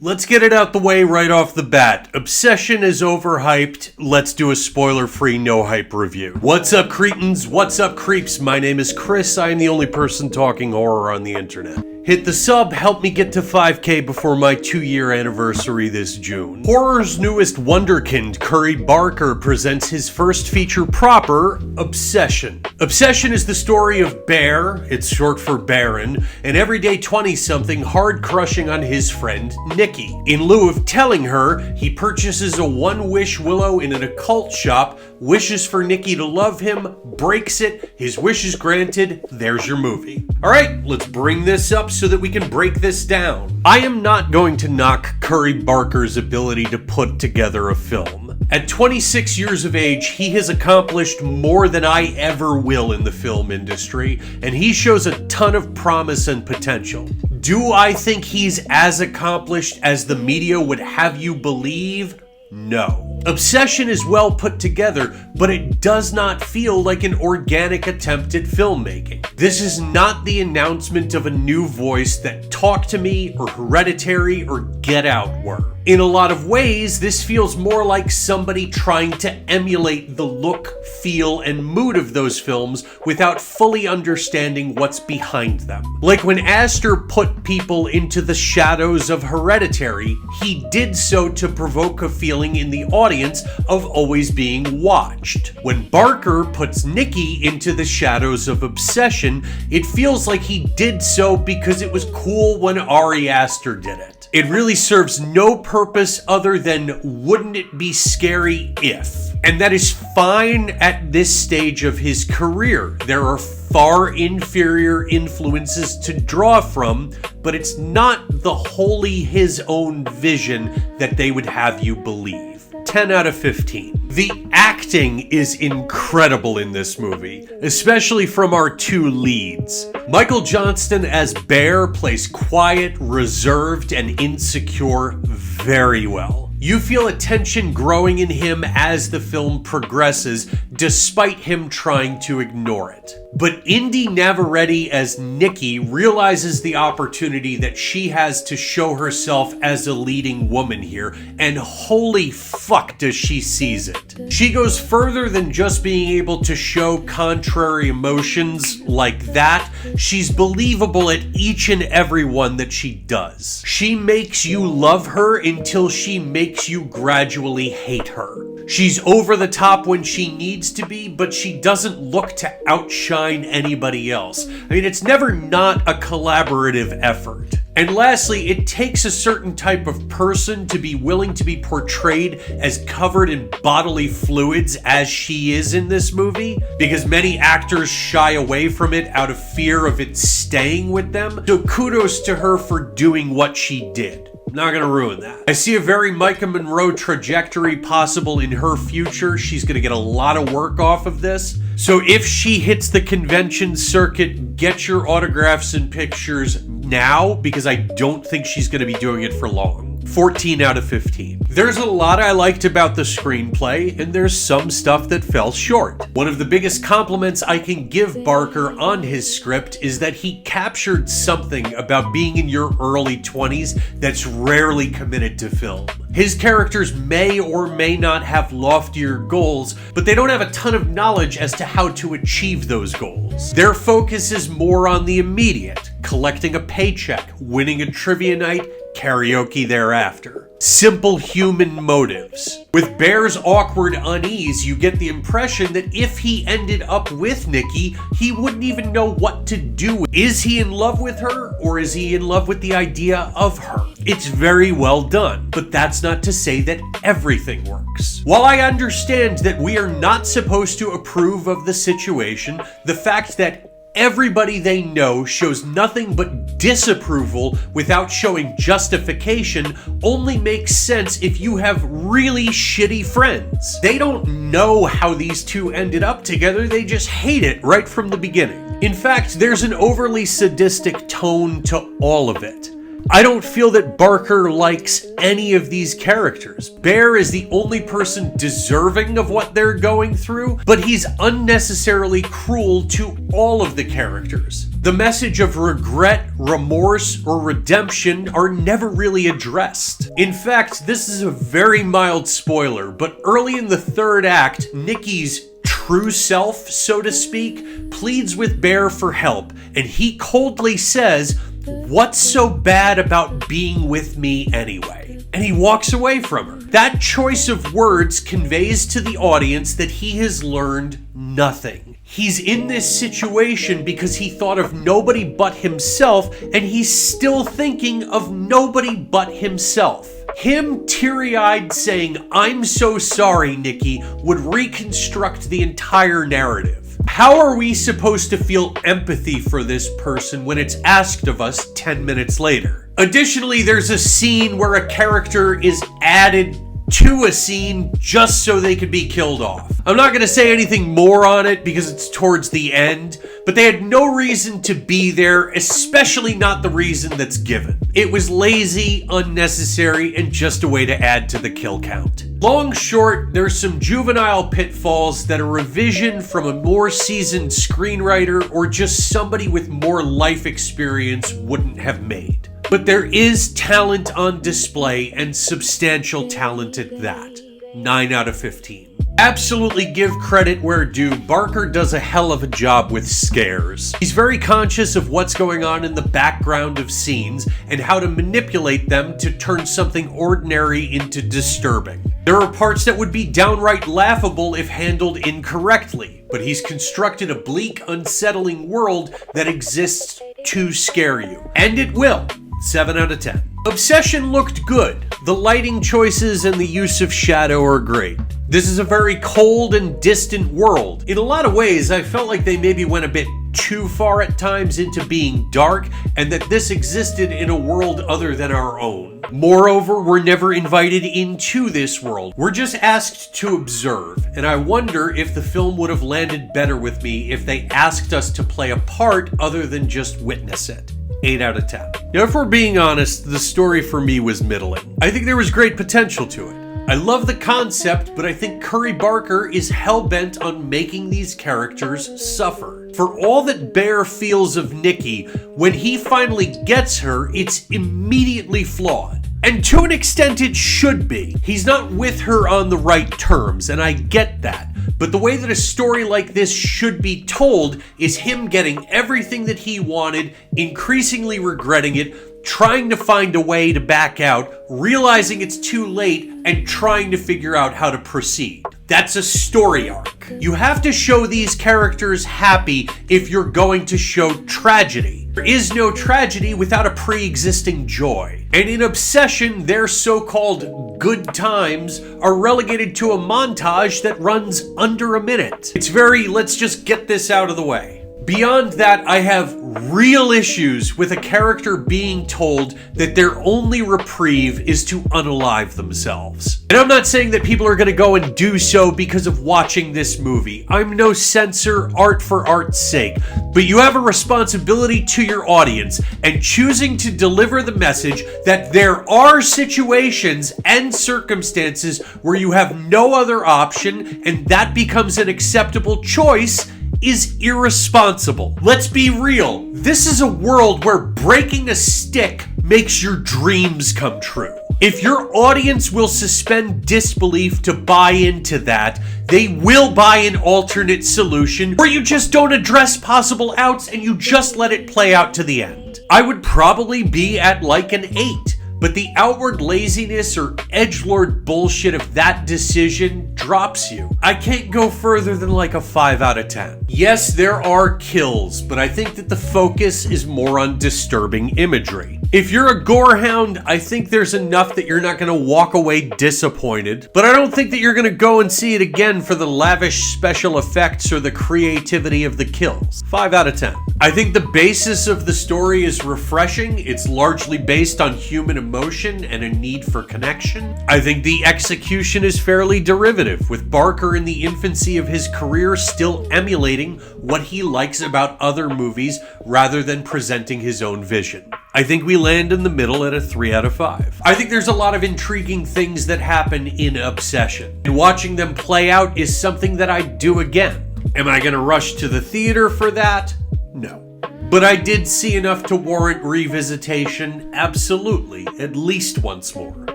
Let's get it out the way right off the bat. Obsession is overhyped. Let's do a spoiler-free, no-hype review. What's up, cretins? What's up, creeps? My name is Chris. I am the only person talking horror on the internet. Hit the sub, help me get to 5K before my 2-year anniversary this June. Horror's newest wonderkind, Curry Barker, presents his first feature proper, Obsession. Obsession is the story of Bear, it's short for Baron, an everyday 20-something hard-crushing on his friend, Nikki. In lieu of telling her, he purchases a one-wish willow in an occult shop, wishes for Nikki to love him, breaks it, his wish is granted, there's your movie. Alright, let's bring this up so that we can break this down. I am not going to knock Curry Barker's ability to put together a film. At 26 years of age, he has accomplished more than I ever will in the film industry, and he shows a ton of promise and potential. Do I think he's as accomplished as the media would have you believe? No. Obsession is well put together, but it does not feel like an organic attempt at filmmaking. This is not the announcement of a new voice that Talk to Me or Hereditary or Get Out were. In a lot of ways, this feels more like somebody trying to emulate the look, feel, and mood of those films without fully understanding what's behind them. Like when Astor put people into the shadows of Hereditary, he did so to provoke a feeling in the audience of always being watched. When Barker puts Nikki into the shadows of Obsession, it feels like he did so because it was cool when Ari Aster did it. It really serves no purpose other than wouldn't it be scary if? And that is fine at this stage of his career. There are far inferior influences to draw from, but it's not the wholly his own vision that they would have you believe. 10 out of 15. The acting is incredible in this movie, especially from our two leads. Michael Johnston as Bear plays quiet, reserved, and insecure very well. You feel a tension growing in him as the film progresses, despite him trying to ignore it. But Indy Navarrete as Nikki realizes the opportunity that she has to show herself as a leading woman here, and holy fuck does she seize it. She goes further than just being able to show contrary emotions like that. She's believable at each and every one that she does. She makes you love her until she makes you gradually hate her. She's over the top when she needs to be, but she doesn't look to outshine anybody else. I mean, it's never not a collaborative effort. And lastly, it takes a certain type of person to be willing to be portrayed as covered in bodily fluids as she is in this movie, because many actors shy away from it out of fear of it staying with them. So kudos to her for doing what she did. Not gonna ruin that. I see a very Micah Monroe trajectory possible in her future. She's gonna get a lot of work off of this. So if she hits the convention circuit, get your autographs and pictures now, because I don't think she's gonna be doing it for long. 14 out of 15. There's a lot I liked about the screenplay, and there's some stuff that fell short. One of the biggest compliments I can give Barker on his script is that he captured something about being in your early 20s that's rarely committed to film. His characters may or may not have loftier goals, but they don't have a ton of knowledge as to how to achieve those goals. Their focus is more on the immediate, collecting a paycheck, winning a trivia night, karaoke thereafter. Simple human motives. With Bear's awkward unease, you get the impression that if he ended up with Nikki, he wouldn't even know what to do. Is he in love with her, or is he in love with the idea of her? It's very well done, but that's not to say that everything works. While I understand that we are not supposed to approve of the situation, the fact that everybody they know shows nothing but disapproval without showing justification only makes sense if you have really shitty friends. They don't know how these two ended up together, they just hate it right from the beginning. In fact, there's an overly sadistic tone to all of it. I don't feel that Barker likes any of these characters. Bear is the only person deserving of what they're going through, but he's unnecessarily cruel to all of the characters. The message of regret, remorse, or redemption are never really addressed. In fact, this is a very mild spoiler, but early in the third act, Nikki's true self, so to speak, pleads with Bear for help, and he coldly says, "What's so bad about being with me anyway?" And he walks away from her. That choice of words conveys to the audience that he has learned nothing. He's in this situation because he thought of nobody but himself, and he's still thinking of nobody but himself. Him teary-eyed saying, "I'm so sorry, Nikki," would reconstruct the entire narrative. How are we supposed to feel empathy for this person when it's asked of us 10 minutes later? Additionally, there's a scene where a character is added to a scene just so they could be killed off. I'm not going to say anything more on it because it's towards the end, but they had no reason to be there, especially not the reason that's given. It was lazy, unnecessary, and just a way to add to the kill count. Long short, there's some juvenile pitfalls that a revision from a more seasoned screenwriter or just somebody with more life experience wouldn't have made. But there is talent on display, and substantial talent at that. 9 out of 15. Absolutely give credit where due. Barker does a hell of a job with scares. He's very conscious of what's going on in the background of scenes and how to manipulate them to turn something ordinary into disturbing. There are parts that would be downright laughable if handled incorrectly, but he's constructed a bleak, unsettling world that exists to scare you. And it will. 7 out of 10. Obsession looked good. The lighting choices and the use of shadow are great. This is a very cold and distant world. In a lot of ways, I felt like they maybe went a bit too far at times into being dark, and that this existed in a world other than our own. Moreover, we're never invited into this world. We're just asked to observe, and I wonder if the film would have landed better with me if they asked us to play a part other than just witness it. 8 out of 10. Now, if we're being honest, the story for me was middling. I think there was great potential to it. I love the concept, but I think Curry Barker is hell-bent on making these characters suffer. For all that Bear feels of Nikki, when he finally gets her, it's immediately flawed. And to an extent, it should be. He's not with her on the right terms, and I get that. But the way that a story like this should be told is him getting everything that he wanted, increasingly regretting it, trying to find a way to back out, realizing it's too late, and trying to figure out how to proceed. That's a story arc. You have to show these characters happy if you're going to show tragedy. There is no tragedy without a pre-existing joy. And in Obsession, their so-called good times are relegated to a montage that runs under a minute. It's very, let's just get this out of the way. Beyond that, I have real issues with a character being told that their only reprieve is to unalive themselves. And I'm not saying that people are going to go and do so because of watching this movie. I'm no censor, art for art's sake. But you have a responsibility to your audience, and choosing to deliver the message that there are situations and circumstances where you have no other option, and that becomes an acceptable choice is irresponsible. Let's be real. This is a world where breaking a stick makes your dreams come true. If your audience will suspend disbelief to buy into that, they will buy an alternate solution where you just don't address possible outs and you just let it play out to the end. I would probably be at like an 8. But the outward laziness or edgelord bullshit of that decision drops you. I can't go further than like a 5 out of 10. Yes, there are kills, but I think that the focus is more on disturbing imagery. If you're a gorehound, I think there's enough that you're not going to walk away disappointed, but I don't think that you're going to go and see it again for the lavish special effects or the creativity of the kills. 5 out of 10. I think the basis of the story is refreshing. It's largely based on human emotion and a need for connection. I think the execution is fairly derivative, with Barker in the infancy of his career still emulating what he likes about other movies rather than presenting his own vision. I think we land in the middle at a 3 out of 5. I think there's a lot of intriguing things that happen in Obsession, and watching them play out is something that I'd do again. Am I going to rush to the theater for that? No. But I did see enough to warrant revisitation, absolutely, at least once more.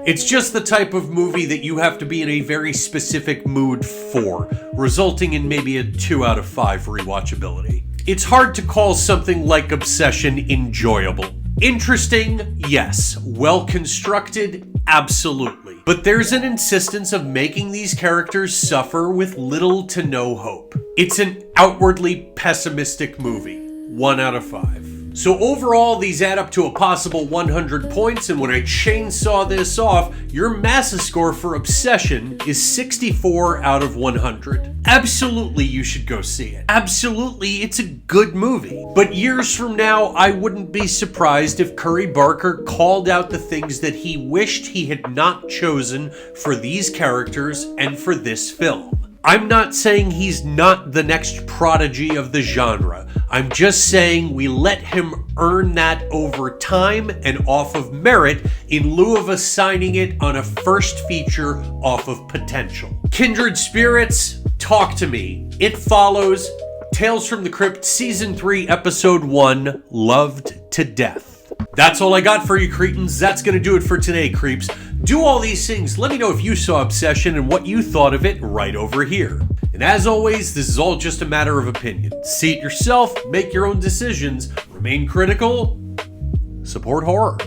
It's just the type of movie that you have to be in a very specific mood for, resulting in maybe a 2 out of 5 rewatchability. It's hard to call something like Obsession enjoyable. Interesting, yes. Well constructed, absolutely. But there's an insistence of making these characters suffer with little to no hope. It's an outwardly pessimistic movie. 1 out of 5. So overall, these add up to a possible 100 points, and when I chainsaw this off, your Massa score for Obsession is 64 out of 100. Absolutely, you should go see it. Absolutely, it's a good movie. But years from now, I wouldn't be surprised if Curry Barker called out the things that he wished he had not chosen for these characters and for this film. I'm not saying he's not the next prodigy of the genre. I'm just saying we let him earn that over time and off of merit in lieu of assigning it on a first feature off of potential. Kindred Spirits, talk to me. It Follows, Tales from the Crypt Season 3 Episode 1, Loved to Death. That's all I got for you, cretins. That's going to do it for today, creeps. Do all these things. Let me know if you saw Obsession and what you thought of it right over here. And as always, this is all just a matter of opinion. See it yourself, make your own decisions, remain critical, support horror.